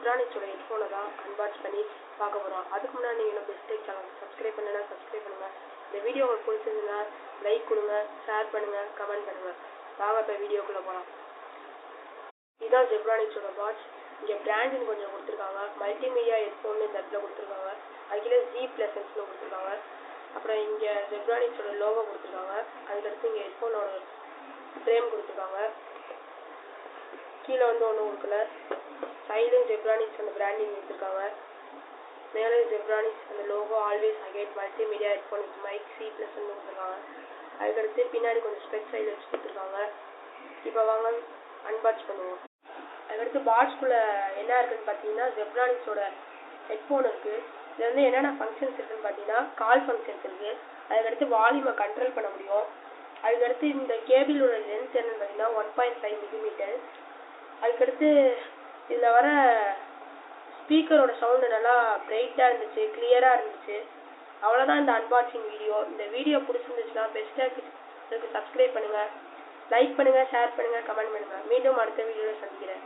ஜெப்ரானிக்ஸோட ஹெட்ஃபோனை தான் அன்பாக்ஸ் பண்ணி பார்க்க போகிறோம். அதுக்கு முன்னாடி நீங்கள் நம்ம பெஸ்டேக் சேனல் சப்ஸ்கிரைப் பண்ணலைன்னா சப்ஸ்கிரைப் பண்ணுங்கள். இந்த வீடியோ உங்களுக்கு பிடிச்சிருந்தா லைக் கொடுங்க, ஷேர் பண்ணுங்கள், கமெண்ட் பண்ணுங்கள். வாங்க இப்போ வீடியோக்குள்ளே போகலாம். இதுதான் ஜெப்ரானிக்ஸோட பாக்ஸ். இங்கே பிராண்டிங் கொஞ்சம் கொடுத்துருக்காங்க. மல்டிமீடியா ஹெட்ஃபோன் இந்த இடத்துல கொடுத்துருக்காங்க. அதுக்குள்ளே Zebronicsன்னு கொடுத்துருக்காங்க. அப்புறம் இங்கே ஜெப்ரானிக்ஸோட லோகோ கொடுத்துருக்காங்க. அதுக்கடுத்து இங்கே ஹெட்ஃபோனோட ஃப்ரேம் கொடுத்துருக்காங்க. கீழே வந்து ஒன்றும் கொடுக்கல. சைடும் ஜெப்ரானிக்ஸ் அந்த பிராண்டிங் கொடுத்துருக்காங்க. மேலே ஜெப்ரானிக்ஸ் அந்த logo always again multimedia headphone with mic C+ன்னு கொடுத்துருக்காங்க. அதுக்கடுத்து பின்னாடி கொஞ்சம் ஸ்பெக்ஸ் சைடு வச்சு கொடுத்துருக்காங்க. இப்போ வாங்க அன்பாக்ஸ் பண்ணுவோம். அதுக்கடுத்து பாக்ஸ்குள்ளே என்ன இருக்குதுன்னு பார்த்தீங்கன்னா ஜெப்ரானிக்ஸோட ஹெட்ஃபோன் இருக்குது. இது வந்து என்னென்ன ஃபங்க்ஷன்ஸ் இருக்குதுன்னு பார்த்தீங்கன்னா கால் ஃபங்க்ஷன்ஸ் இருக்குது. அதுக்கடுத்து வால்யூமை கண்ட்ரோல் பண்ண முடியும். அதுக்கடுத்து இந்த கேபிளோட லென்த் என்னன்னு பார்த்தீங்கன்னா 1.5 மில்லிமீட்டர். அதுக்கடுத்து இதில் வர ஸ்பீக்கரோட சவுண்டு நல்லா பிரைட்டாக இருந்துச்சு, கிளியராக இருந்துச்சு. அவ்வளோதான் இந்த அன்பாக்சிங் வீடியோ. இந்த வீடியோ பிடிச்சிருந்துச்சுன்னா பெஸ்ட்டாக சப்ஸ்கிரைப் பண்ணுங்கள், லைக் பண்ணுங்கள், ஷேர் பண்ணுங்கள், கமெண்ட் பண்ணுங்கள். மீண்டும் அடுத்த வீடியோவில் சந்திக்கிறேன்.